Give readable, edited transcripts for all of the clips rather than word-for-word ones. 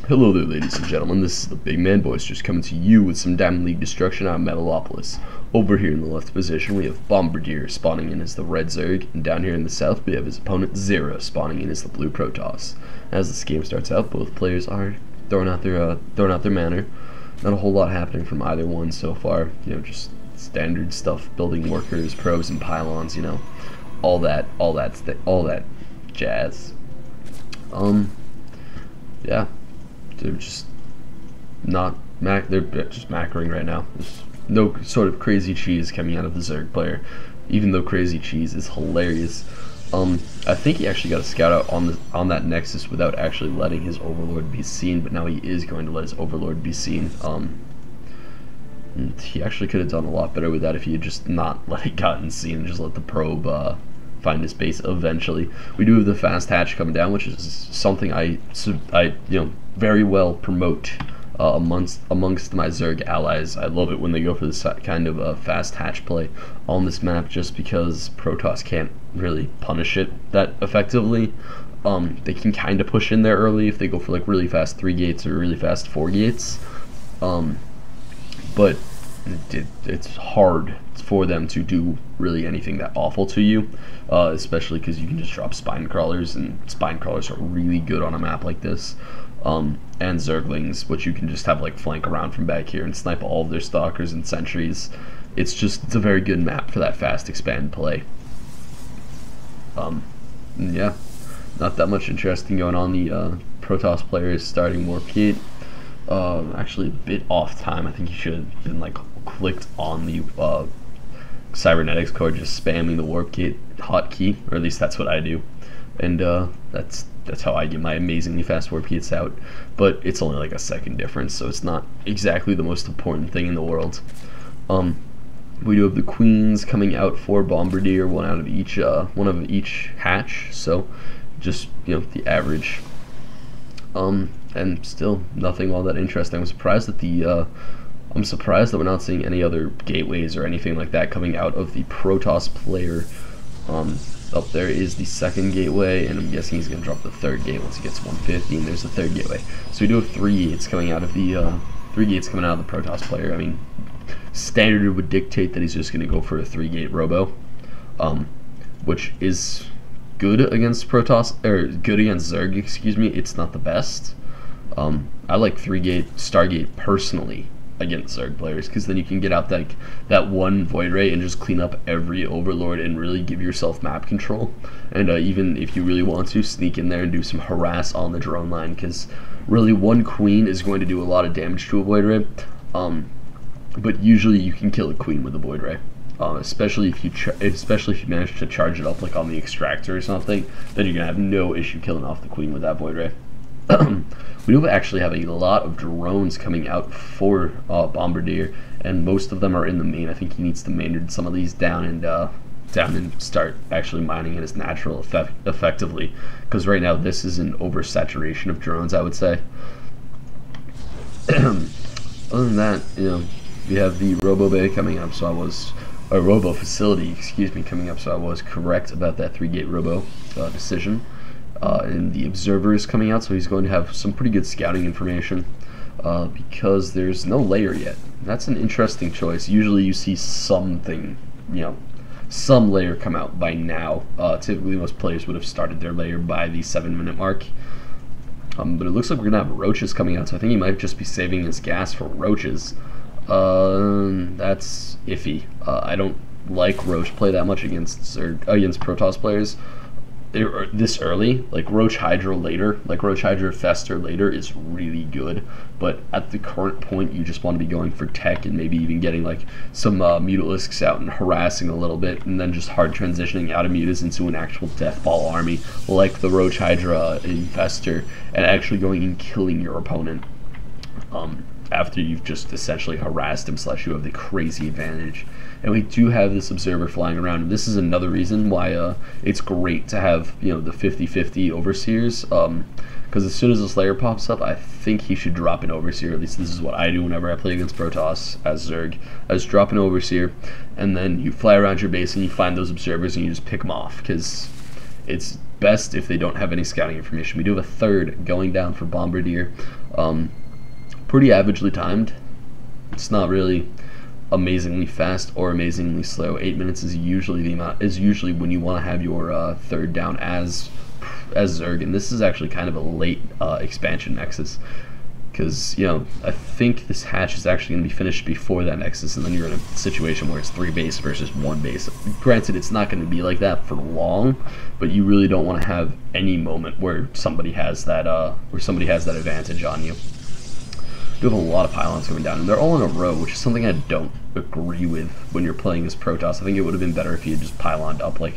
Hello there, ladies and gentlemen, this is the Big Man Boisterous coming to you with some Diamond League destruction on Metalopolis. Over here in the left position we have Bombrider spawning in as the red Zerg, and down here in the south we have his opponent Zera spawning in as the blue Protoss. As this game starts out, both players are throwing out their manner. Not a whole lot happening from either one so far, just standard stuff, building workers, probes and pylons, all that jazz. Yeah. They're just they're just macroing right now. There's no sort of crazy cheese coming out of the Zerg player, even though crazy cheese is hilarious. I think he actually got a scout out on that Nexus without actually letting his Overlord be seen, but now he is going to let his Overlord be seen. And he actually could have done a lot better with that if he had just not let it gotten seen and just let the probe find his base eventually. We do have the fast hatch coming down, which is something I very well promote amongst my Zerg allies. I love it when they go for this kind of fast hatch play on this map, just because Protoss can't really punish it that effectively. They can kind of push in there early if they go for like really fast 3 gates or really fast 4 gates, but it's hard for them to do really anything that awful to you, especially because you can just drop spine crawlers, and spine crawlers are really good on a map like this, and Zerglings, which you can just have like flank around from back here and snipe all of their stalkers and sentries. It's a very good map for that fast expand play. Yeah, not that much interesting going on. The Protoss player is starting Warp Gate. Actually a bit off time. I think he should have been like clicked on the cybernetics core, just spamming the Warp Gate hotkey, or at least that's what I do, and that's how I get my amazingly fast Warp Gates out. But it's only like a second difference, so it's not exactly the most important thing in the world. We do have the queens coming out for Bombardier, one of each hatch, so just the average. And still nothing all that interesting. I'm surprised that we're not seeing any other gateways or anything like that coming out of the Protoss player. Up there is the second gateway, and I'm guessing he's going to drop the third gate once he gets 150, and there's the third gateway. So we do have 3 gates coming out of the Protoss player. I mean, standard would dictate that he's just going to go for a 3-gate robo, which is good against Protoss, or good against Zerg, excuse me. It's not the best. I like 3-gate Stargate personally against Zerg players, because then you can get out that one Void Ray and just clean up every Overlord and really give yourself map control. And even if you really want to, sneak in there and do some harass on the drone line, because really one queen is going to do a lot of damage to a Void Ray. But usually you can kill a queen with a Void Ray. Especially if you manage to charge it up like on the extractor or something, then you're gonna have no issue killing off the queen with that Void Ray. We do actually have a lot of drones coming out for Bombardier, and most of them are in the main. I think he needs to maynard some of these down and start actually mining in his natural effectively, because right now this is an oversaturation of drones, I would say. Other than that, we have the Robo Bay coming up, Robo Facility, excuse me, coming up, so I was correct about that 3-gate Robo decision. And the Observer is coming out, so he's going to have some pretty good scouting information, because there's no layer yet. That's an interesting choice. Usually you see something, some layer come out by now. Typically most players would have started their layer by the 7-minute mark. But it looks like we're going to have Roaches coming out, so I think he might just be saving his gas for Roaches. That's iffy. I don't like Roach play that much against Protoss players this early. Like Roach Hydra later, like Roach Hydra Fester later is really good, but at the current point you just want to be going for tech and maybe even getting like some Mutalisks out and harassing a little bit, and then just hard transitioning out of Mutas into an actual Deathball army like the Roach Hydra Infester, and actually going and killing your opponent after you've just essentially harassed him, / you have the crazy advantage. And we do have this Observer flying around, and this is another reason why it's great to have the 50-50 Overseers, because as soon as this layer pops up, I think he should drop an Overseer. At least this is what I do whenever I play against Protoss as Zerg. I just drop an Overseer, and then you fly around your base and you find those Observers and you just pick them off, because it's best if they don't have any scouting information. We do have a third going down for Bombrider. Pretty averagely timed. It's not really amazingly fast or amazingly slow. 8 minutes is usually when you want to have your third down as Zerg, and this is actually kind of a late expansion Nexus, because, you know, I think this hatch is actually going to be finished before that Nexus, and then you're in a situation where it's 3 base versus 1 base. Granted, it's not going to be like that for long, but you really don't want to have any moment where somebody has that advantage on you. You have a lot of pylons coming down, and they're all in a row, which is something I don't agree with when you're playing as Protoss. I think it would have been better if he had just pyloned up like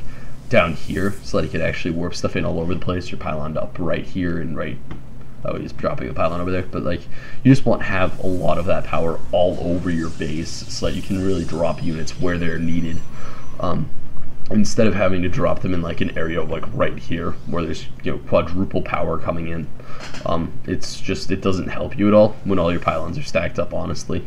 down here, so that he could actually warp stuff in all over the place. You're pyloned up right here and right. Oh, he's dropping a pylon over there, but like you just want to have a lot of that power all over your base, so that you can really drop units where they're needed. Instead of having to drop them in like an area like right here where there's, you know, quadruple power coming in. It doesn't help you at all when all your pylons are stacked up, honestly.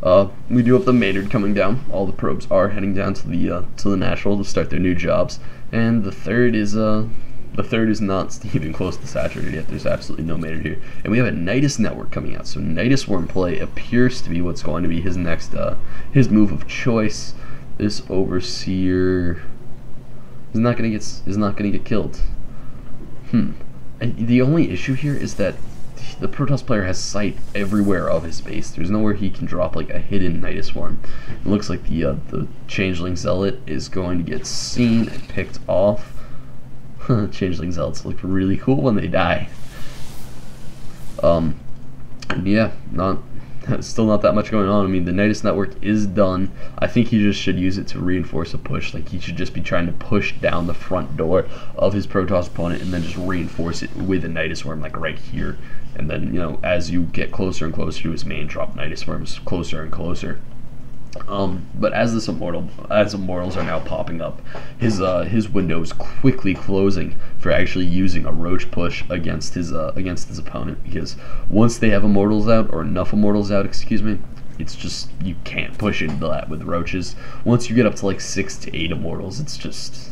We do have the Maynard coming down. All the probes are heading down to the natural to start their new jobs, and the third is not even close to saturated yet. There's absolutely no Maynard here, and we have a Nidus network coming out. So Nidus Worm play appears to be what's going to be his next his move of choice. This Overseer is not gonna get killed. And the only issue here is that the Protoss player has sight everywhere of his base. There's nowhere he can drop like a hidden Nidus Worm. It looks like the Changeling Zealot is going to get seen and picked off. Changeling Zealots look really cool when they die. Yeah, still not that much going on. I mean, the Nidus network is done. I think he just should use it to reinforce a push. Like, he should just be trying to push down the front door of his Protoss opponent and then just reinforce it with a Nidus Worm, like right here. And then, you know, as you get closer and closer to his main, drop Nidus Worms closer and closer. But as immortals are now popping up, his window is quickly closing for actually using a roach push against his opponent, because once they have immortals out, or enough immortals out, excuse me, it's just, you can't push into that with roaches. Once you get up to like 6 to 8 immortals, it's just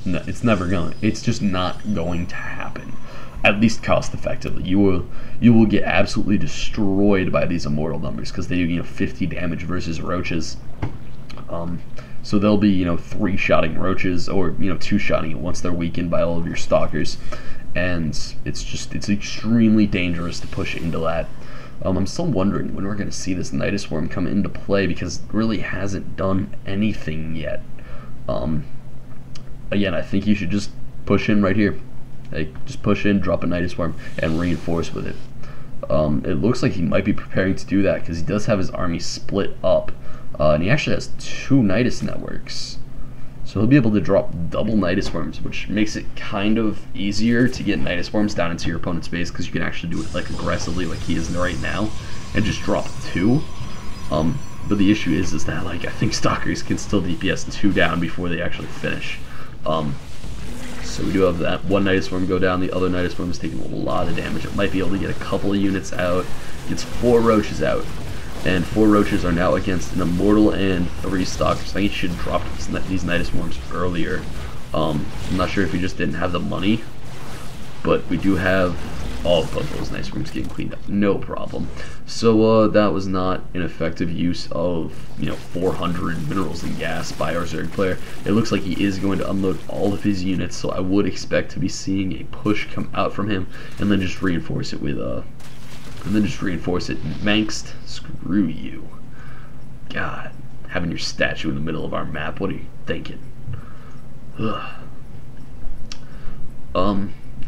it's not going to happen. At least cost effectively. You will get absolutely destroyed by these immortal numbers, because they do, you know, 50 damage versus roaches. So they'll be, you know, 3-shotting roaches, or, you know, 2-shotting it once they're weakened by all of your stalkers, and it's extremely dangerous to push into that. I'm still wondering when we're going to see this Nidus Worm come into play, because it really hasn't done anything yet. Again, I think you should just push in right here. Like, just push in, drop a Nidus Worm, and reinforce with it. It looks like he might be preparing to do that, because he does have his army split up, and he actually has 2 Nidus networks. So he'll be able to drop double Nidus Worms, which makes it kind of easier to get Nidus Worms down into your opponent's base, because you can actually do it like aggressively, like he is right now, and just drop 2. But the issue is that, like, I think Stalkers can still DPS 2 down before they actually finish. So we do have that one Nidus Worm go down. The other Nidus Worm is taking a lot of damage. It might be able to get a couple of units out. Gets 4 roaches out, and 4 roaches are now against an immortal and 3 stalkers. I think he should have dropped these Nidus Worms earlier. I'm not sure if he just didn't have the money, but we do have all of those Nidus Worms getting cleaned up, no problem. So that was not an effective use of, you know, 400 minerals and gas by our Zerg player. It looks like he is going to unload all of his units, so I would expect to be seeing a push come out from him, and then just reinforce it with Mangst. Screw you. God, having your statue in the middle of our map, what are you thinking? Ugh.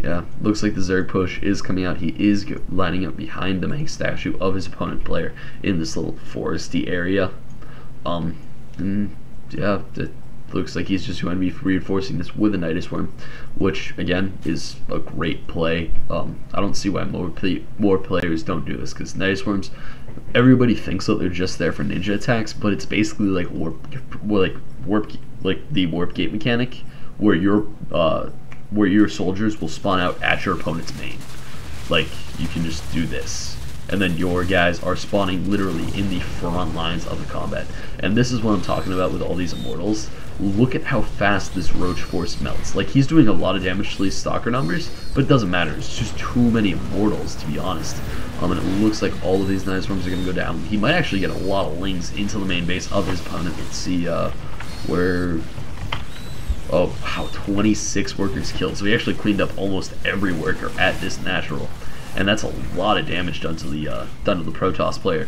Yeah, looks like the Zerg push is coming out. He is lining up behind the Mangst statue of his opponent player in this little foresty area. Yeah, it looks like he's just going to be reinforcing this with a Nidus Worm, which again is a great play. I don't see why more players don't do this, because Nidus Worms, everybody thinks that they're just there for ninja attacks, but it's basically like the warp gate mechanic, where your soldiers will spawn out at your opponent's main. Like, you can just do this, and then your guys are spawning literally in the front lines of the combat. And this is what I'm talking about with all these immortals. look at how fast this Roach Force melts. Like, he's doing a lot of damage to these Stalker numbers, but it doesn't matter. It's just too many Immortals, to be honest. And it looks like all of these Night Swarms are going to go down. He might actually get a lot of Lings into the main base of his opponent. Let's see where... Oh, wow, 26 workers killed. So he actually cleaned up almost every worker at this natural. And that's a lot of damage done to the Protoss player.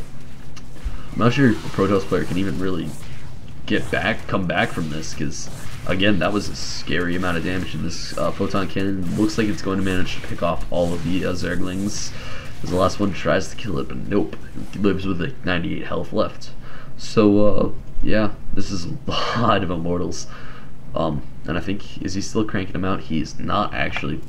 I'm not sure if the Protoss player can even really come back from this, because again, that was a scary amount of damage. And this photon cannon looks like it's going to manage to pick off all of the Zerglings, as the last one tries to kill it, but nope, it lives with like 98 health left. So yeah, this is a lot of Immortals. And I think, is he still cranking them out? He's not actually.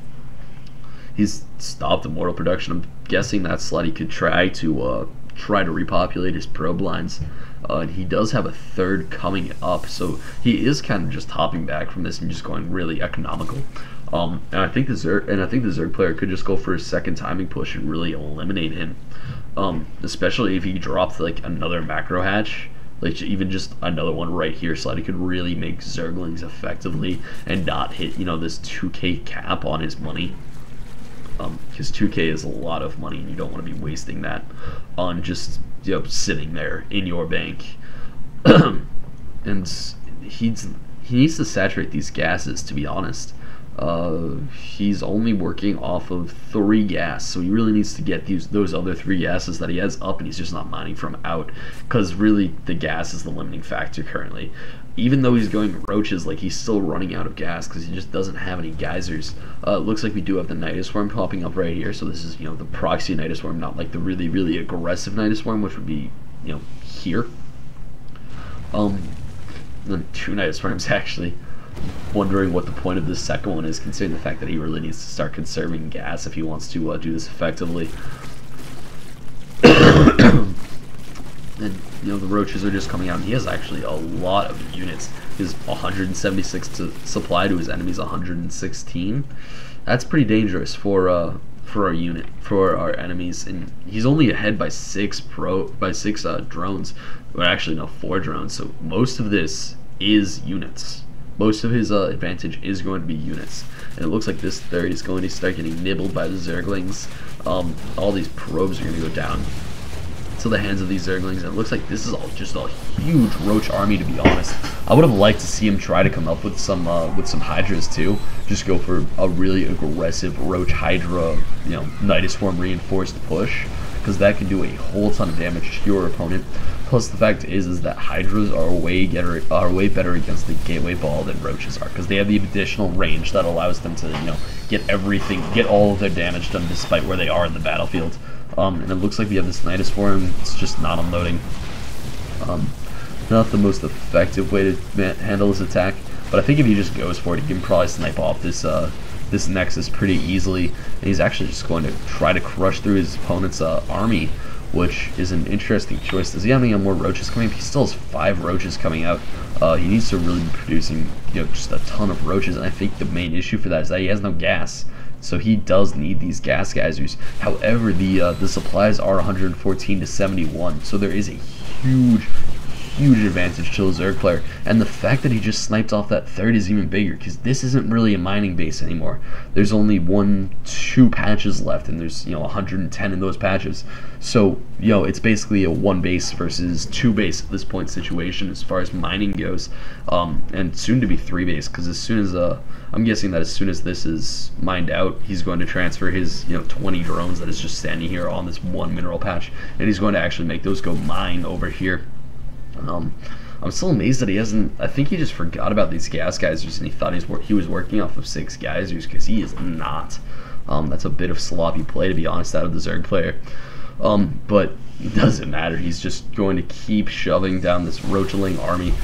He's stopped Immortal production. I'm guessing that's so that he could try to repopulate his probe lines. And he does have a third coming up, so he is kind of just hopping back from this and just going really economical. And I think the Zerg player could just go for a second timing push and really eliminate him. Especially if he dropped like another macro hatch. Like even just another one right here, so that he could really make Zerglings effectively and not hit, you know, this 2k cap on his money. Because 2k is a lot of money, and you don't want to be wasting that on just, you know, sitting there in your bank. And he needs to saturate these gases, to be honest. He's only working off of 3 gas, so he really needs to get those other 3 gases that he has up, and he's just not mining from out, because really the gas is the limiting factor currently. Even though he's going roaches, like, he's still running out of gas because he just doesn't have any geysers. It looks like we do have the Nidusworm popping up right here, so this is, you know, the proxy Nidusworm, not like the really, really aggressive Nidusworm, which would be, you know, here. Then 2 Nidusworms actually. Wondering what the point of this second one is, considering the fact that he really needs to start conserving gas if he wants to do this effectively. And, you know, the roaches are just coming out, and he has actually a lot of units. He has 176 to supply to his enemies, 116. That's pretty dangerous for our enemies, and he's only ahead by 6 drones. Well, actually, no, 4 drones. So most of this is units. Most of his advantage is going to be units, and it looks like this third is going to start getting nibbled by the Zerglings. All these probes are going to go down to the hands of these Zerglings, and it looks like this is all just a huge Roach army, to be honest. I would have liked to see him try to come up with some Hydras too. Just go for a really aggressive Roach Hydra, you know, Nidusworm reinforced push, because that can do a whole ton of damage to your opponent. Plus, the fact is that Hydras are way better against the gateway ball than Roaches are, because they have the additional range that allows them to, you know, get all of their damage done despite where they are in the battlefield. And it looks like we have this Nidusworm. It's just not unloading. Not the most effective way to handle this attack, but I think if he just goes for it, he can probably snipe off this Nexus pretty easily. And he's actually just going to try to crush through his opponent's army, which is an interesting choice. Does he have any more roaches coming up? He still has 5 roaches coming out. He needs to really be producing, you know, just a ton of roaches, and I think the main issue for that is that he has no gas. So he does need these gas geysers. However, the supplies are 114 to 71, so there is a huge advantage to the Zerg player. And the fact that he just sniped off that third is even bigger, because this isn't really a mining base anymore. There's only 2 patches left, and there's, you know, 110 in those patches. So, you know, it's basically a 1 base versus 2 base at this point situation as far as mining goes, and soon to be 3 base, because as soon as I'm guessing that as soon as this is mined out, he's going to transfer his, you know, 20 drones that is just standing here on this 1 mineral patch, and he's going to actually make those go mine over here. I'm still amazed that he hasn't. I think he just forgot about these gas geysers, and he thought he was working off of 6 geysers, because he is not. That's a bit of sloppy play, to be honest, out of the Zerg player. But it doesn't matter. He's just going to keep shoving down this Roachling army.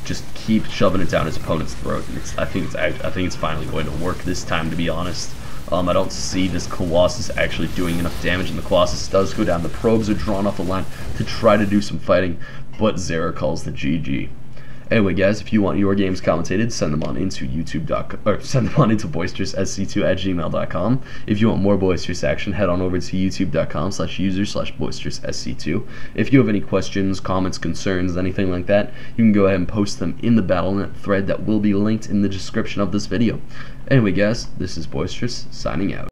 Just keep shoving it down his opponent's throat. And I think it's finally going to work this time, to be honest. I don't see this Colossus actually doing enough damage, and the Colossus does go down. The probes are drawn off the line to try to do some fighting, but Zera calls the GG. Anyway, guys, if you want your games commentated, send them on into YouTube.com, or send them on into boisteroussc2@gmail.com. If you want more Boisterous action, head on over to youtube.com/user/boisteroussc2. If you have any questions, comments, concerns, anything like that, you can go ahead and post them in the Battle.net thread that will be linked in the description of this video. Anyway, guys, this is Boisterous signing out.